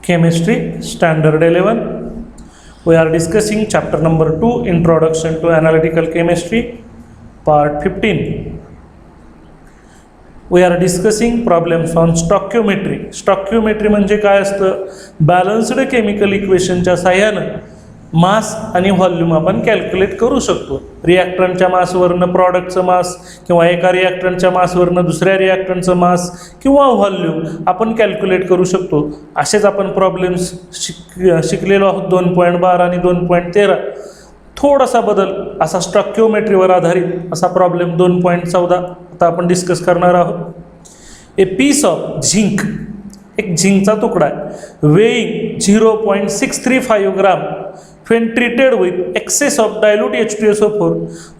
Chemistry Standard 11. We are discussing chapter number 2, Introduction to Analytical Chemistry, part 15. We are discussing problems on stoichiometry. Stoichiometry म्हणजे काय असतं? Balanced chemical इक्वेशनच्या सहाय्यानं मास आणि volume आपण calculate करू शकतो. रिॲक्टंटच्या मासवरनं प्रॉडक्टचं मास किंवा एका रिॲक्टंटच्या मासवरनं दुसऱ्या रिॲक्टंटचं मास किंवा व्हॉल्यूम आपण कॅल्क्युलेट करू शकतो. असेच आपण प्रॉब्लेम्स शिकलेलो आहोत 2.12 आणि 2.13. थोडासा बदल असा स्टॉइकियोमेट्रीवर आधारित असा प्रॉब्लेम 2.14 आता आपण डिस्कस करणार आहोत. ए पीस ऑफ झिंक, एक झिंकचा तुकडा आहे, weighing 0.635 gram, when treated with excess of dilute H2SO4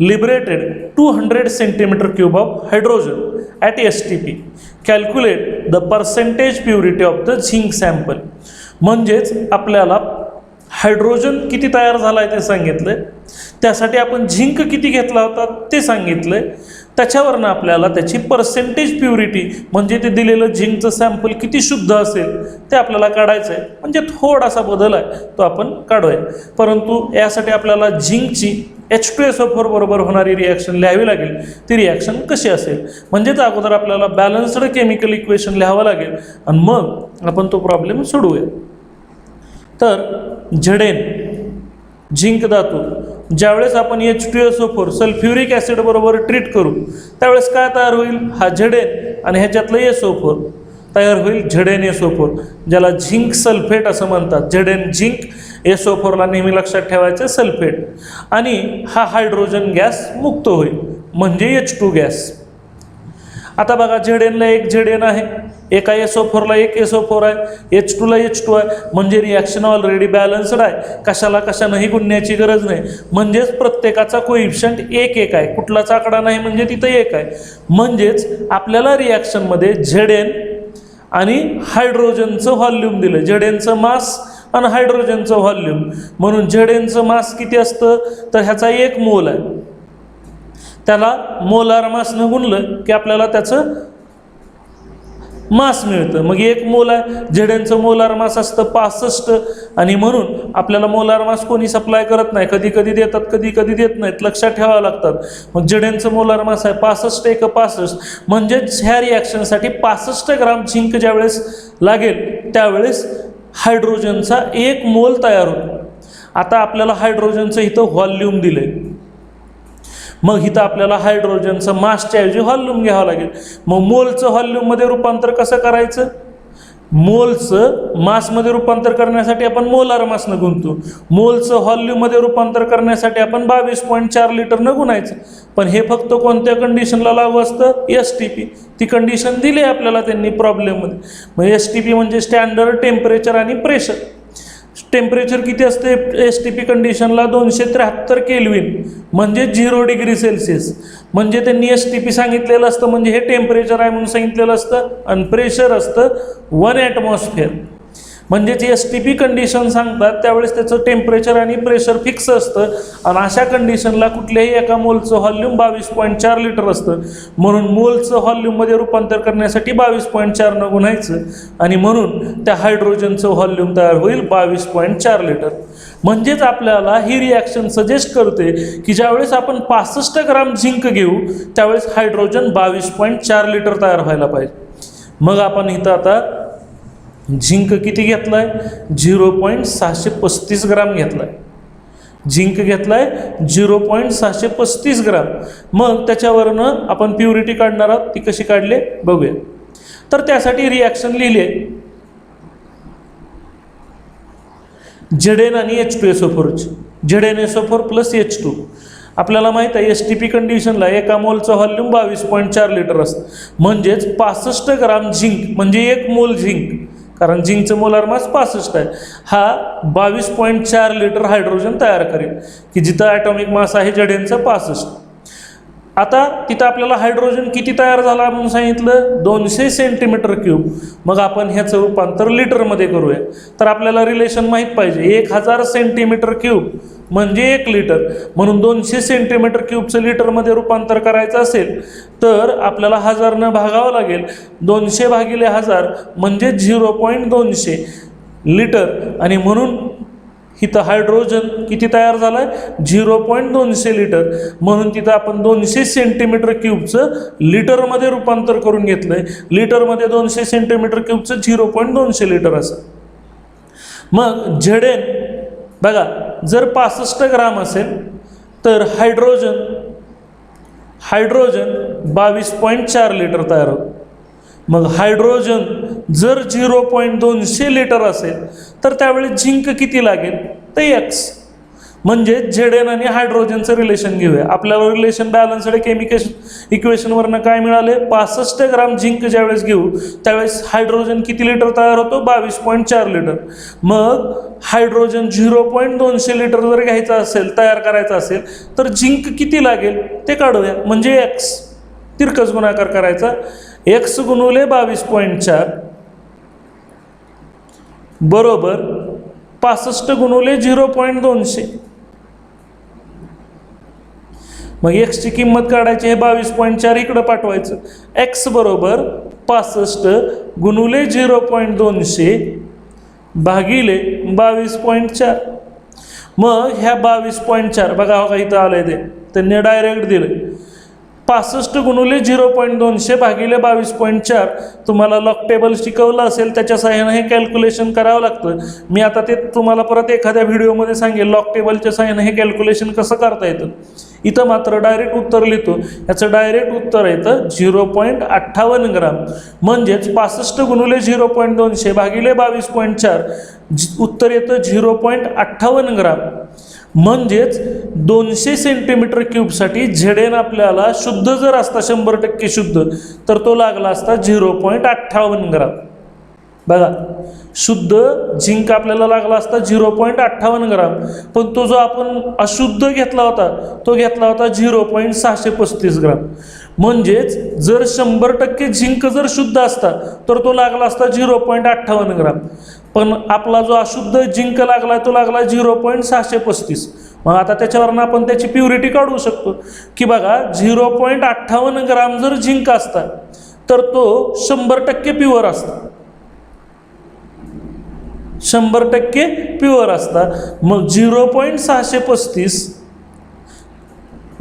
liberated 200 centimeter cube of hydrogen at STP. Calculate the percentage purity of the zinc sample. म्हणजेच आपल्याला हायड्रोजन किती तयार झाला आहे ते सांगितलं, त्यासाठी आपण झिंक किती घेतला होता ते सांगितलं, त्याच्यावरनं आपल्याला त्याची पर्सेंटेज प्युरिटी म्हणजे ते दिलेलं झिंकचं सॅम्पल किती शुद्ध असेल ते आपल्याला काढायचं आहे. म्हणजे थोडासा बदल आहे तो आपण काढूया, परंतु यासाठी आपल्याला झिंकची H2SO4 बरोबर होणारी रिॲक्शन लिहावी लागेल. ती रिॲक्शन कशी असेल म्हणजेच अगोदर आपल्याला बॅलन्स्ड केमिकल इक्वेशन लिहावं लागेल आणि मग आपण तो प्रॉब्लेम सोडवूया. तर झेडेन झिंक धातू ज्यावेळेस आपण H2SO4 सल्फ्युरिक ॲसिड बरोबर ट्रीट करू त्यावेळेस काय तयार होईल? हा झेडेन आणि ह्याच्यातलं SO4 तयार होईल, झेडेन SO4, ज्याला झिंक सल्फेट असं म्हणतात. झेडेन झिंक, SO4ला नेहमी लक्षात ठेवायचं सल्फेट, आणि हा हायड्रोजन गॅस मुक्त होईल म्हणजे H2 गॅस. आता बघा, झेडेनला एक झेडेन आहे, एका SO4ला एक SO4 आहे, H2ला H2 आहे, म्हणजे रिॲक्शन ऑलरेडी बॅलन्स्ड आहे. कशालाही गुणण्याची गरज नाही. म्हणजेच प्रत्येकाचा कोइफिशियंट 1 आहे, कुठलाच आकडा नाही म्हणजे तिथं 1 आहे. म्हणजेच आपल्याला रिॲक्शनमध्ये झेडेन आणि हायड्रोजनचं व्हॉल्यूम दिलं, झेडेनचं मास आणि हायड्रोजनचं व्हॉल्यूम. म्हणून झेडेनचं मास किती असतं तर ह्याचा 1 मोल आहे, त्याला मोलार मासनं गुणलं की आपल्याला त्याचं मास मिळतं. मग 1 मोल आहे, झेडेनचं मोलार मास असतं 65, आणि म्हणून आपल्याला मोलार मास कोणी सप्लाय करत नाही, कधी कधी देतात कधी कधी देत नाहीत, लक्षात ठेवावं लागतात. मग झेडेनचं मोलार मास आहे 65 × 65, म्हणजेच ह्या रिॲक्शनसाठी 65 ग्राम झिंक ज्यावेळेस लागेल त्यावेळेस हायड्रोजनचा 1 मोल तयार होतो. आता आपल्याला हायड्रोजनचं इथं व्हॉल्यूम दिलंय, मग इथं आपल्याला हायड्रोजनचं मासच्या ऐवजी व्हॉल्यूम घ्यावं लागेल. मग मोलचं व्हॉल्यूममध्ये रूपांतर कसं करायचं? मोलचं मासमध्ये रूपांतर करण्यासाठी आपण मोलार मासनं गुणतो, मोलचं व्हॉल्यूममध्ये रूपांतर करण्यासाठी आपण 22.4 लिटरनं गुणायचं. पण हे फक्त कोणत्या कंडिशनला लागू असतं? STP. ती कंडिशन दिली आहे आपल्याला त्यांनी प्रॉब्लेममध्ये. मग STP म्हणजे स्टँडर्ड टेम्परेचर आणि प्रेशर. टेम्परेचर किती असते STP कंडिशनला? 273 केल्विन म्हणजे 0 डिग्री सेल्सिअस. म्हणजे त्यांनी STP सांगितलेलं असतं म्हणजे हे टेम्परेचर आहे म्हणून सांगितलेलं असतं, आणि प्रेशर असतं 1 ॲटमॉस्फिअर. म्हणजे जे STP कंडिशन सांगतात त्यावेळेस त्याचं टेम्परेचर आणि प्रेशर फिक्स असतं, आणि अशा कंडिशनला कुठल्याही एका मोलचं व्हॉल्यूम 22.4 लिटर असतं. म्हणून मोलचं व्हॉल्यूममध्ये रूपांतर करण्यासाठी 22.4 न गुणायचं, आणि म्हणून त्या हायड्रोजनचं व्हॉल्यूम तयार होईल 22.4 लिटर. म्हणजेच आपल्याला ही रिॲक्शन सजेस्ट करते की ज्यावेळेस आपण 65 ग्राम झिंक घेऊ त्यावेळेस हायड्रोजन 22.4 लिटर तयार व्हायला पाहिजे. मग आपण इथं आता झिंक किती घेतलाय? 0.635 ग्राम घेतलाय. झिंक घेतलाय 0.635 ग्राम. मग त्याच्यावरनं आपण प्युरिटी काढणार आहोत, ती कशी काढली बघूया. तर त्यासाठी रिॲक्शन लिहिली आहे झेडेन आणि H2SO4ची. झेडेन SO4 + H2. आपल्याला माहीत आहे STP कंडिशनला एका मोलचं व्हॉल्यूम 22.4 लिटर असतं. म्हणजेच 65 ग्राम झिंक म्हणजे 1 मोल झिंक, कारण झिंकचं मोलार मास 65 आहे, हा 22.4 लिटर हायड्रोजन तयार करेल, की जिथं ॲटॉमिक मास आहे झेडेनचा 65. आता तिथं आपल्याला हायड्रोजन किती तयार झाला म्हणून सांगितलं? 200 सेंटीमीटर क्यूब. मग आपण ह्याचं रूपांतर लिटरमध्ये करूया. तर आपल्याला रिलेशन माहीत पाहिजे, 1000 सेंटीमीटर क्यूब म्हणजे 1 लिटर. म्हणून 200 सेंटीमीटर क्यूबचं लिटरमध्ये रूपांतर करायचं असेल तर आपल्याला 1000 भागावं लागेल. 200 भागिले 1000 म्हणजे 0.200. लिटर आणि म्हणून इथं हायड्रोजन किती तयार झाला आहे 0.200 लिटर, म्हणून तिथं आपण 200 सेंटीमीटर क्यूबचं लिटरमध्ये रूपांतर करून घेतलं आहे. लिटरमध्ये 200 सेंटीमीटर क्यूबचं 0.200 लिटर असं. मग झेडेन बघा जर 65 ग्राम असेल तर हायड्रोजन 22.4 लिटर तयार होतं. मग हायड्रोजन जर 0.200 लिटर असेल तर त्यावेळी झिंक किती लागेल तर X. म्हणजे झेडेन आणि हायड्रोजनचं रिलेशन घेऊया. आपल्याला रिलेशन बॅलन्स्ड केमिकल इक्वेशनवरनं काय मिळाले 65 ग्राम झिंक ज्यावेळेस घेऊ त्यावेळेस हायड्रोजन किती लिटर तयार होतो 22.4 लिटर. मग हायड्रोजन 0.200 लिटर जर घ्यायचं असेल तयार करायचं असेल तर झिंक किती लागेल ते काढूया. म्हणजे X तिरकस गुणाकार करायचा X गुणुले 22.4 बरोबर 65 गुणुले 0.200. मग X ची किंमत काढायची हे 22.4 इकडं पाठवायचं. X बरोबर 65 गुणुले 0.200 भागिले 22.4. मग ह्या 22.4 बघा हो का इथं आलंय ते त्यांनी डायरेक्ट दिलं 65 गुणुले 0.200 भागिले 22.4. तुम्हाला लॉग टेबल शिकवलं असेल त्याच्या सहाय्याने हे कॅल्क्युलेशन करावं लागतं. मी आता ते तुम्हाला परत एखाद्या व्हिडिओमध्ये सांगेल लॉग टेबलच्या सहाय्याने हे कॅल्क्युलेशन कसं करता येतं. इथं मात्र डायरेक्ट उत्तर लिहितो. याचं डायरेक्ट उत्तर येतं 0.58 ग्राम. म्हणजेच 65 गुणुले 0.200 भागिले 22.4 उत्तर येतं 0.58 ग्राम. म्हणजेच 200 सेंटीमीटर क्यूबसाठी झेडेन आपल्याला शुद्ध जर असता 100% शुद्ध तर तो लागला असता 0.58 ग्राम. बघा शुद्ध झिंक आपल्याला लागला असता 0.58 ग्राम, पण तो जो आपण अशुद्ध घेतला होता तो घेतला होता 0.635 ग्राम. म्हणजेच जर 100% झिंक जर शुद्ध असता तर तो लागला असता 0.58 ग्राम, पण आपला जो अशुद्ध झिंक लागला तो लागला 0.635. मग आता त्याच्यावरनं आपण त्याची प्युरिटी काढू शकतो की बघा 0.58 ग्राम जर झिंक असता तर तो 100% प्युअर असता, 100% प्युअर असता. मग 0.635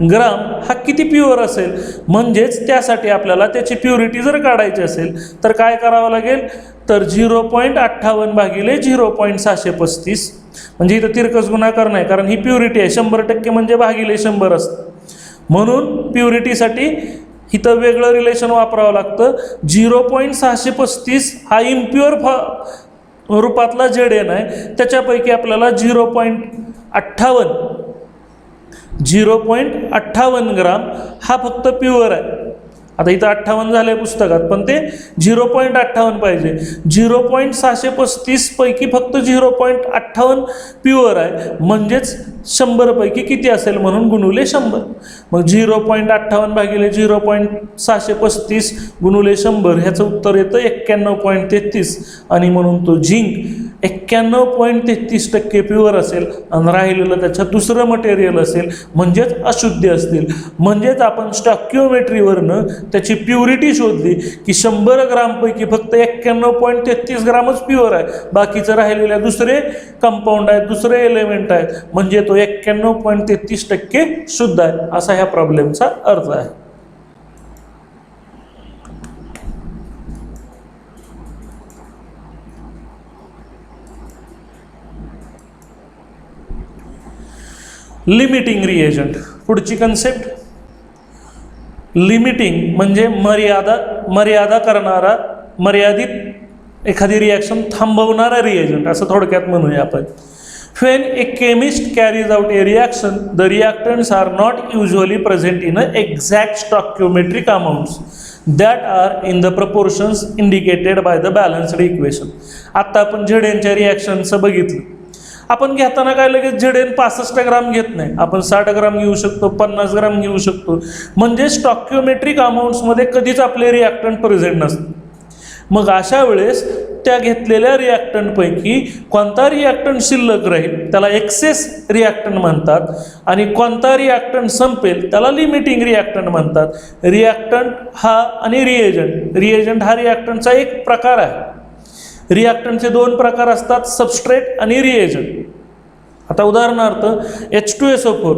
ग्राम हा किती प्युअर असेल. म्हणजेच त्यासाठी आपल्याला त्याची प्युरिटी जर काढायची असेल तर काय करावं लागेल तर 0.58 भागिले 0.635. म्हणजे इथं तिरकस गुणाकार नाही कारण ही प्युरिटी आहे 100% म्हणजे भागिले 100 असतं. म्हणून प्युरिटीसाठी इथं वेगळं रिलेशन वापरावं लागतं. 0.635 हा इम्प्युअर रूपातला झेडेन आहे, त्याच्यापैकी आपल्याला 0.58 ग्राम हा फक्त प्युअर आहे. आता इथं 58 झाले पुस्तकात पण ते 0.58 पाहिजे. 0.635 पैकी फक्त 0.58 प्युअर आहे, म्हणजेच 100 पैकी किती असेल म्हणून गुणुले 100. मग 0.58 भागिले 0.635 गुणुले 100 ह्याचं उत्तर येतं 91.33. आणि म्हणून तो झिंक 91.33% प्युअर असेल आणि राहिलेलं त्याच्यात दुसरं मटेरियल असेल म्हणजेच अशुद्ध असतील. म्हणजेच आपण स्टॉकिओमेट्रीवरनं त्याची प्युरिटी शोधली की 100 ग्रामपैकी फक्त 91.33 ग्रामच प्युअर आहे, बाकीचं राहिलेल्या दुसरे कंपाऊंड आहेत, दुसरे एलिमेंट आहेत, म्हणजे तो 91.33% शुद्ध आहे. असा ह्या प्रॉब्लेमचा अर्थ आहे. लिमिटिंग रिएजंट पुढची कन्सेप्ट. लिमिटिंग म्हणजे मर्यादा करणारा, मर्यादित एखादी रिॲक्शन थांबवणारा रिएजंट असं थोडक्यात म्हणूया आपण. When a chemist carries out a reaction, the reactants are not usually present in an exact stoichiometric amounts that are in the proportions indicated by the balanced equation. आता आपण झेडेनच्या रिॲक्शनचं बघितलं. आपण घेताना काय लगेच झेडेन 65 ग्राम घेत नाही, आपण 60 ग्राम घेऊ शकतो, 50 ग्राम घेऊ शकतो. म्हणजे स्टॉकिओमेट्रिक अमाऊंट्समध्ये कधीच आपले रिॲक्टंट प्रेझेंट नसतात. मग अशा वेळेस त्या घेतलेल्या रिॲक्टंटपैकी कोणता रिॲक्टंट शिल्लक राहील त्याला एक्सेस रिॲक्टंट म्हणतात, आणि कोणता रिॲक्टंट संपेल त्याला लिमिटिंग रिॲक्टंट म्हणतात. रिॲक्टंट हा आणि रिएजंट हा रिॲक्टंटचा एक प्रकार आहे. रिॲक्टंटचे दोन प्रकार असतात, सबस्ट्रेट आणि रिएजंट. आता उदाहरणार्थ H2SO4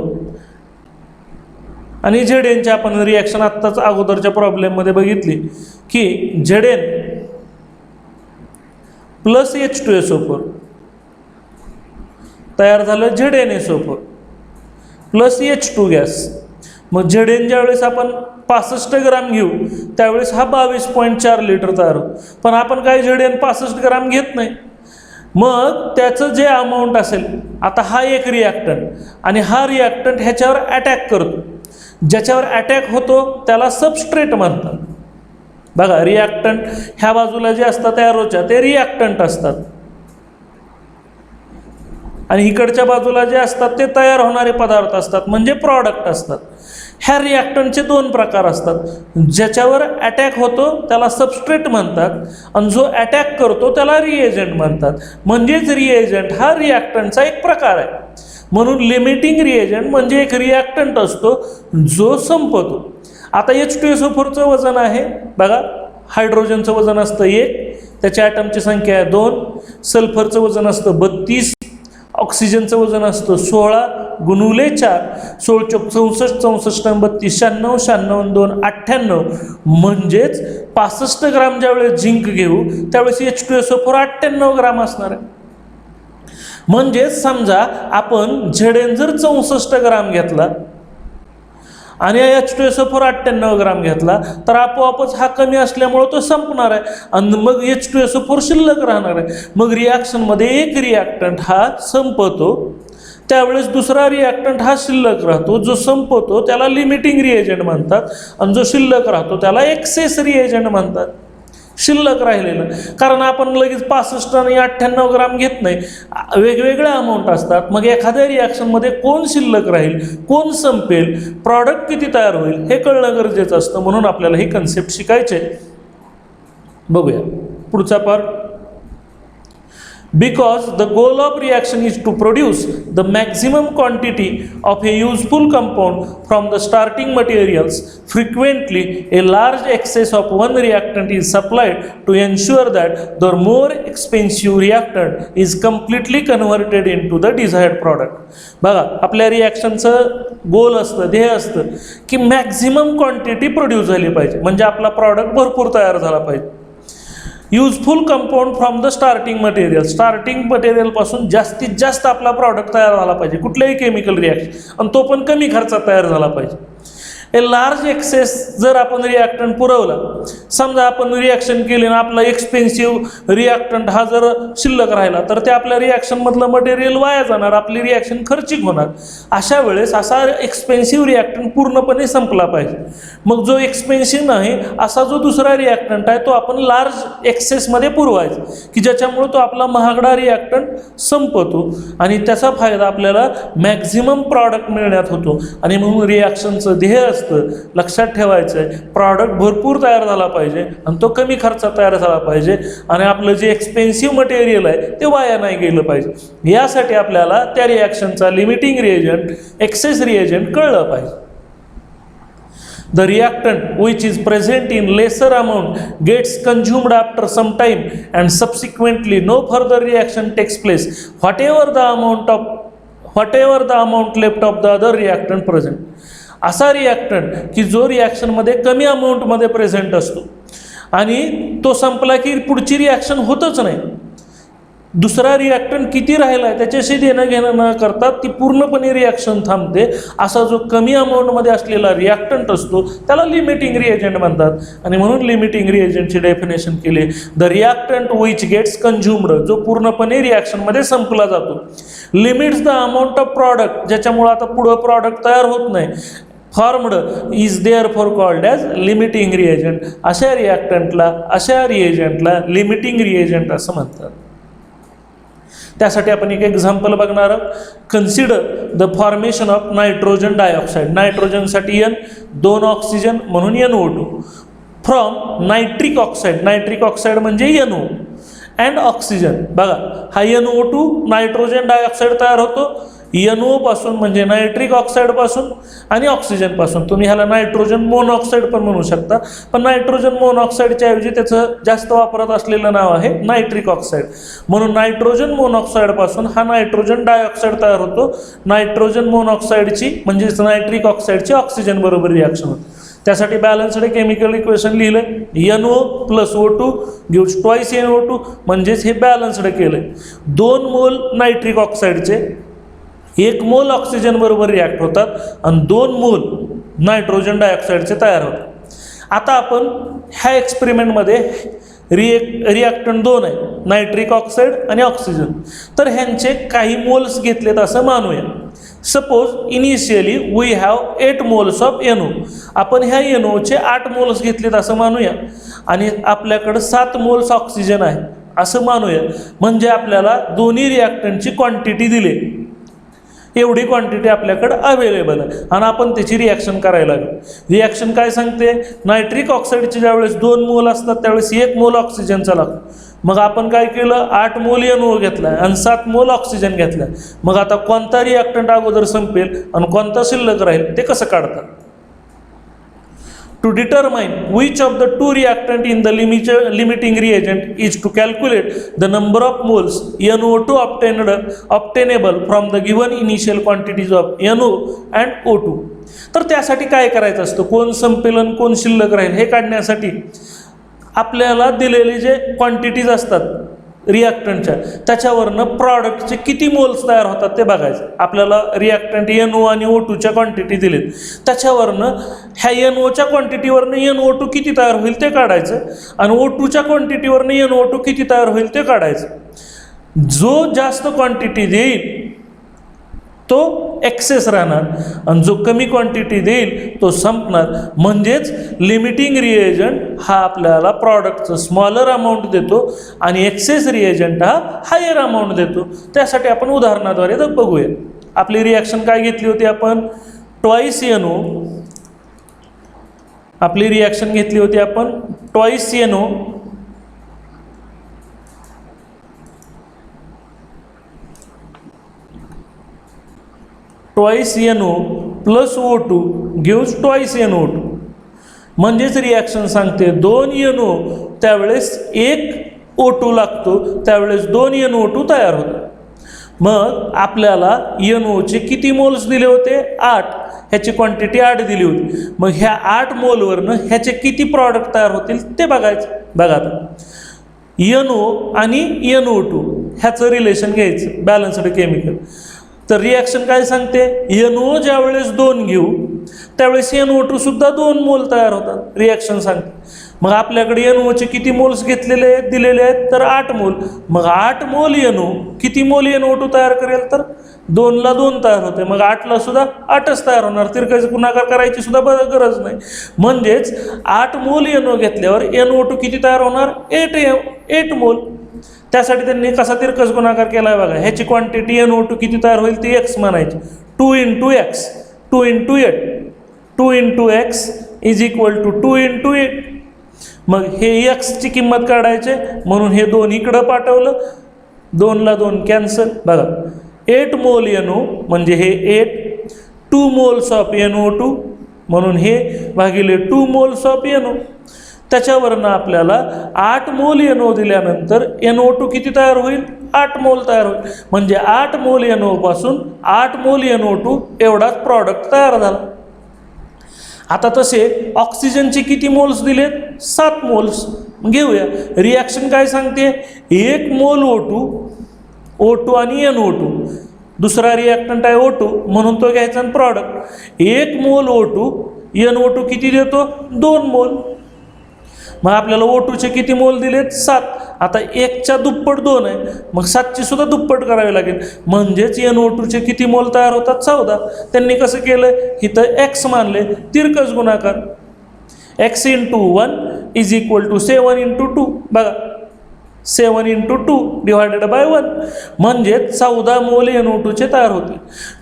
आणि Zn आपण रिॲक्शन आत्ताच अगोदरच्या प्रॉब्लेममध्ये बघितली की Zn प्लस H2SO4 तयार झालं ZnSO4 प्लस H2 गॅस. मग Zn ज्यावेळेस आपण 65 ग्राम घेऊ त्यावेळेस हा 22.4 लिटर तयार होतो. पण आपण काय Zn 65 ग्राम घेत नाही. मग त्याचं जे अमाऊंट असेल, आता हा एक रिॲक्टंट आणि हा रिॲक्टंट ह्याच्यावर अटॅक करतो, ज्याच्यावर अटॅक होतो त्याला सबस्ट्रेट म्हणतात. बघा रिॲक्टंट ह्या बाजूला जे असतात एरोच्या ते रिॲक्टंट असतात आणि इकडच्या बाजूला जे असतात ते तयार होणारे पदार्थ असतात म्हणजे प्रॉडक्ट असतात. ह्या रिॲक्टंटचे दोन प्रकार असतात, ज्याच्यावर अटॅक होतो त्याला सबस्ट्रेट म्हणतात आणि जो अटॅक करतो त्याला रिएजंट म्हणतात. म्हणजेच रिएजंट हा रिॲक्टंटचा एक प्रकार आहे. म्हणून लिमिटिंग रिएजंट म्हणजे एक रिॲक्टंट असतो जो संपतो. आता H2SO4चं वजन आहे बघा, हायड्रोजनचं वजन असतं 1, त्याच्या ॲटमची संख्या आहे 2, सल्फरचं वजन असतं 32, ऑक्सिजनचं वजन असतं 16 गुणुले 4, 16 चौक 64, 64 32, 96, 96 2 98. म्हणजेच 65 ग्राम ज्यावेळेस झिंक घेऊ त्यावेळेस H2SO4 98 ग्राम असणार आहे. म्हणजेच समजा आपण Zn जर 64 ग्राम घेतला आणि H2SO4 98 ग्राम घेतला तर आपोआपच हा कमी असल्यामुळे तो संपणार आहे आणि मग H2SO4 शिल्लक राहणार आहे. मग रिॲक्शनमध्ये एक रिॲक्टंट हा संपतो, त्यावेळेस दुसरा रिॲक्टंट हा शिल्लक राहतो. जो संपतो त्याला लिमिटिंग रिएजंट म्हणतात आणि जो शिल्लक राहतो त्याला एक्सेस रिएजंट म्हणतात. शिल्लक राहिलेलं, कारण आपण लगेच 65 आणि 98 ग्राम घेत नाही, वेगवेगळ्या अमाऊंट असतात. मग एखाद्या रिॲक्शनमध्ये कोण शिल्लक राहील, कोण संपेल, प्रॉडक्ट किती तयार होईल हे कळणं गरजेचं असतं. म्हणून आपल्याला ही कन्सेप्ट शिकायचे. बघूया पुढचा part. Because the goal of reaction is to produce the maximum quantity of a useful compound from the starting materials, frequently a large excess of one reactant is supplied to ensure that the more expensive reactant is completely converted into the desired product. बघा आपल्या रिॲक्शनचं गोल असतं, ध्येय असतं की maximum quantity produce झाली पाहिजे, म्हणजे आपला प्रॉडक्ट भरपूर तयार झाला पाहिजे. Useful compound from the starting material, starting मटेरियलपासून जास्तीत जास्त आपला प्रॉडक्ट तयार झाला पाहिजे कुठल्याही केमिकल रिॲक्शन, आणि तो पण कमी खर्चात तयार झाला पाहिजे. ए लार्ज एक्सेस जर आपण रिॲक्टंट पुरवला, समजा आपण रिॲक्शन केली ना आपला एक्सपेन्सिव्ह रिॲक्टंट हा जर शिल्लक राहिला तर ते आपल्या रिॲक्शनमधलं मटेरियल वाया जाणार, आपली रिॲक्शन खर्चिक होणार. अशा वेळेस असा एक्सपेन्सिव्ह रिॲक्टंट पूर्णपणे संपला पाहिजे. मग जो एक्सपेन्सिव्ह नाही असा जो दुसरा रिॲक्टंट आहे तो आपण लार्ज एक्सेसमध्ये पुरवायचा की ज्याच्यामुळे तो आपला महागडा रिॲक्टंट संपतो आणि त्याचा फायदा आपल्याला मॅक्झिमम प्रॉडक्ट मिळण्यात होतो. आणि म्हणून रिॲक्शनचं ध्येय असतं, लक्षात ठेवायचं आहे, प्रॉडक्ट भरपूर तयार झाला पाहिजे आणि तो कमी खर्चात तयार झाला पाहिजे आणि आपलं जे एक्सपेन्सिव्ह मटेरियल आहे ते वाया नाही गेलं पाहिजे. यासाठी आपल्याला त्या रिॲक्शनचा लिमिटिंग रिएजंट, एक्सेस रिएजंट कळलं पाहिजे. The reactant which is present in lesser amount gets consumed after some time and subsequently no further reaction takes place whatever the amount left of the other reactant present. असा reactant की जो रिॲक्शनमध्ये कमी अमाऊंटमध्ये present असतो आणि तो संपला की पुढची रिॲक्शन होतच नाही. दुसरा रिॲक्टंट किती राहिला आहे त्याच्याशी देणं घेणं न करता ती पूर्णपणे रिॲक्शन थांबते. असा जो कमी अमाऊंटमध्ये असलेला रिॲक्टंट असतो त्याला लिमिटिंग रिएजंट म्हणतात. आणि म्हणून लिमिटिंग रिएजंटची डेफिनेशन केली, the reactant which gets consumed, जो पूर्णपणे रिॲक्शनमध्ये संपला जातो. Limits the amount of product, ज्याच्यामुळं आता पुढं प्रॉडक्ट तयार होत नाही, formed is therefore called as limiting reagent. अशा रिॲक्टंटला, अशा रिएजंटला लिमिटिंग रिएजंट असं म्हणतात. त्यासाठी आपण एक एक्झाम्पल बघणार आहोत. Consider the formation of nitrogen dioxide. नायट्रोजनसाठी N, 2 ऑक्सिजन म्हणून NO2 from nitric oxide. Nitric oxide म्हणजे NO अँड ऑक्सिजन. बघा हा NO2 नायट्रोजन डायऑक्साईड तयार होतो, NO पासून म्हणजे नायट्रिक ऑक्साईड पासून आणि ऑक्सिजन पासून. तुम्ही ह्याला नायट्रोजन मोनॉक्साईड पण म्हणू शकता, पण नायट्रोजन मोनॉक्साईडच्या ऐवजी त्याचं जास्त वापरात असलेलं नाव आहे नायट्रिक ऑक्साईड. म्हणून नायट्रोजन मोनॉक्साईड पासून हा नायट्रोजन डायऑक्साईड तयार होतो. नायट्रोजन मोनॉक्साईडची म्हणजेच नायट्रिक ऑक्साईडची ऑक्सिजन बरोबर रिॲक्शन होते. त्यासाठी बॅलन्स्ड केमिकल इक्वेशन लिहिलं, NO + O2 gives twice NO2, म्हणजेच हे बॅलन्स्ड केलं. 2 मोल नायट्रिक ऑक्साईडचे 1 मोल ऑक्सिजन बरोबर रिॲक्ट होतात आणि 2 मोल नायट्रोजन डायऑक्साईडचे तयार होतात. आता आपण ह्या एक्सपेरिमेंटमध्ये रिॲक्टंट 2 आहे, नायट्रिक ऑक्साईड आणि ऑक्सिजन. तर ह्यांचे काही मोल्स घेतलेत असं मानूया. Suppose initially we have 8 moles of NO. आपण ह्या NOचे 8 मोल्स घेतलेत असं मानूया आणि आपल्याकडं 7 मोल्स ऑक्सिजन आहे असं मानूया. म्हणजे आपल्याला दोन्ही रिॲक्टंटची क्वांटिटी दिली, एवढी क्वांटिटी आपल्याकडं अवेलेबल आहे आणि आपण त्याची रिॲक्शन करायला लागलो. रिॲक्शन काय सांगते, नायट्रिक ऑक्साईडचे ज्यावेळेस 2 मोल असतात त्यावेळेस 1 मोल ऑक्सिजनचा लागतो. मग आपण काय केलं, 8 मोल NO घेतला आणि 7 मोल ऑक्सिजन घेतला. मग आता कोणता रिॲक्टंट अगोदर संपेल आणि कोणता शिल्लक राहील ते कसं काढतात. To determine which of the two reactant in the limiting reagent is to calculate the number of moles NO2 obtainable from the given initial quantities of NO and O2. तर त्यासाठी काय करायचं असतं, कोण संपेल आणि कोण शिल्लक राहील हे काढण्यासाठी आपल्याला दिलेले जे क्वांटिटीज असतात रिॲक्टंटच्या त्याच्यावरनं प्रॉडक्टचे किती मोल्स तयार होतात ते बघायचं. आपल्याला रिॲक्टंट NO आणि O2च्या क्वांटिटी दिलेत, त्याच्यावरनं ह्या NOच्या क्वांटिटीवरनं NO2 किती तयार होईल ते काढायचं आणि O2च्या क्वांटिटीवरनं NO2 किती तयार होईल ते काढायचं. जो जास्त क्वांटिटी देईल तो एक्सेस राहणार आणि जो कमी क्वांटिटी देईल तो संपणार. म्हणजेच लिमिटिंग रिएजंट हा आपल्याला प्रॉडक्टचं स्मॉलर अमाऊंट देतो आणि एक्सेस रिएजंट हा हायर अमाऊंट देतो. त्यासाठी आपण उदाहरणाद्वारे तर बघूया. आपली रिॲक्शन काय घेतली होती आपण, ट्वाईस NO. आपली रिॲक्शन घेतली होती आपण twice NO twice NO + O2 gives twice NO2. म्हणजेच रिॲक्शन सांगते 2 NO त्यावेळेस 1 O2 लागतो, त्यावेळेस 2 NO2 तयार होतात. मग आपल्याला NOचे किती मोल्स दिले होते, 8. ह्याची क्वांटिटी 8 दिली होती. मग ह्या 8 मोलवरनं ह्याचे किती प्रॉडक्ट तयार होतील ते बघायचं. बघा आता NO आणि NO2 ह्याचं रिलेशन घ्यायचं बॅलन्स्ड केमिकल. तर रिॲक्शन काय सांगते, NO ज्यावेळेस 2 घेऊ त्यावेळेस NO2 सुद्धा 2 मोल तयार होतात. रिॲक्शन सांगते. मग आपल्याकडे NOचे किती मोल्स घेतलेले आहेत, दिलेले आहेत तर 8 मोल. मग 8 मोल NO किती मोल NO2 तयार करेल तर 2 ला 2 तयार होते. मग 8 ला सुद्धा 8च तयार होणार, तिरकाची गुणाकार करायची सुद्धा गरज नाही. म्हणजेच 8 मोल NO घेतल्यावर NO2 किती तयार होणार, 8 मोल. त्यासाठी त्यांनी कसा तिरकस गुणाकार केला आहे बघा. ह्याची क्वांटिटी NO2 किती तयार होईल ती x म्हणायची. 2 × x 2 × 8 2 × x = 2 × 8. मग हे xची किंमत काढायचे म्हणून हे 2 इकडं पाठवलं, 2 ला 2 कॅन्सल. बघा 8 मोल NO म्हणजे हे 8, 2 मोल्स ऑफ NO2 म्हणून हे भागिले 2 मोल्स ऑफ NO. त्याच्यावरनं आपल्याला 8 मोल NO दिल्यानंतर NO2 किती तयार होईल, 8 मोल तयार होईल. म्हणजे 8 मोल NO पासून 8 मोल NO2 एवढाच प्रॉडक्ट तयार झाला. आता तसे ऑक्सिजनचे किती मोल्स दिलेत, 7 मोल्स. घेऊया रिॲक्शन काय सांगते, 1 मोल O2 आणि NO2. दुसरा रिॲक्टंट आहे O2 म्हणून तो घ्यायचा आणि प्रॉडक्ट. 1 मोल O2 NO2 किती देतो, 2 मोल. मग आपल्याला O2चे किती मोल दिलेत, 7. आता 1च्या दुप्पट 2 आहे, मग 7ची सुद्धा दुप्पट करावी लागेल. म्हणजेच NO2चे किती मोल तयार होतात, 14. त्यांनी कसं केलं, इथं x मानले, तिरकस गुणाकार. x × 1 = 7 × 2. बघा 7 × 2 / 1 म्हणजेच 14 मोल NO2 चे तयार होते.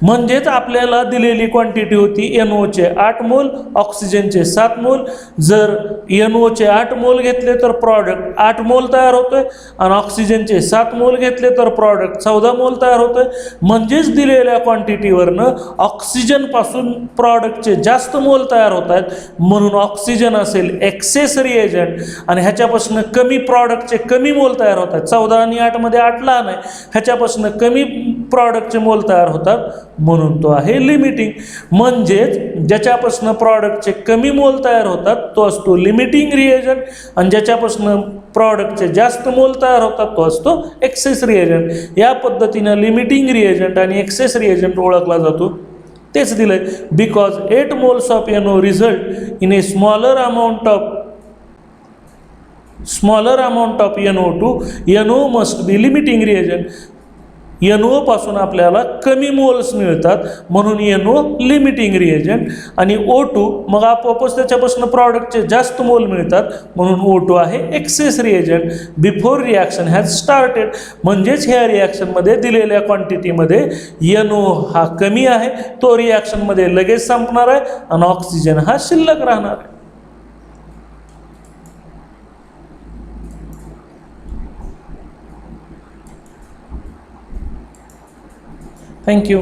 म्हणजेच आपल्याला दिलेली क्वांटिटी होती NO चे 8 मोल, ऑक्सिजनचे 7 मोल. जर NO चे 8 मोल घेतले तर प्रॉडक्ट 8 मोल तयार होतोय आणि ऑक्सिजनचे 7 मोल घेतले तर प्रॉडक्ट 14 मोल तयार होतोय. म्हणजेच दिलेल्या क्वांटिटीवरनं ऑक्सिजन पासून प्रॉडक्टचे जास्त मोल तयार होत आहेत, म्हणून ऑक्सिजन असेल एक्सेस रिएजंट आणि ह्याच्यापासून कमी प्रॉडक्टचे कमी मोल तयार होत आहेत. 14 आणि 8 मध्ये 8 लहान आहे, ह्याच्यापासून कमी प्रॉडक्टचे मोल तयार होतात, म्हणून तो आहे लिमिटिंग. म्हणजेच ज्याच्यापासून प्रॉडक्टचे कमी मोल तयार होतात तो असतो लिमिटिंग रिएजंट आणि ज्याच्यापासून प्रॉडक्टचे जास्त मोल तयार होतात तो असतो एक्सेस रिएजंट. या पद्धतीनं लिमिटिंग रिएजंट आणि एक्सेस रिएजंट ओळखला जातो. तेच दिलंय, because 8 moles of NO result in a smaller amount of NO2, NO must be limiting reagent. NO पासून आपल्याला कमी मोल्स मिळतात म्हणून NO लिमिटिंग रिएजंट आणि O2 मग आपोआपच त्याच्यापासून प्रॉडक्टचे जास्त मोल मिळतात म्हणून O2 आहे excess reagent before reaction has started. म्हणजेच ह्या रिॲक्शनमध्ये दिलेल्या क्वांटिटीमध्ये NO हा कमी आहे, तो रिॲक्शनमध्ये लगेच संपणार आहे आणि ऑक्सिजन हा शिल्लक राहणार आहे. Thank you.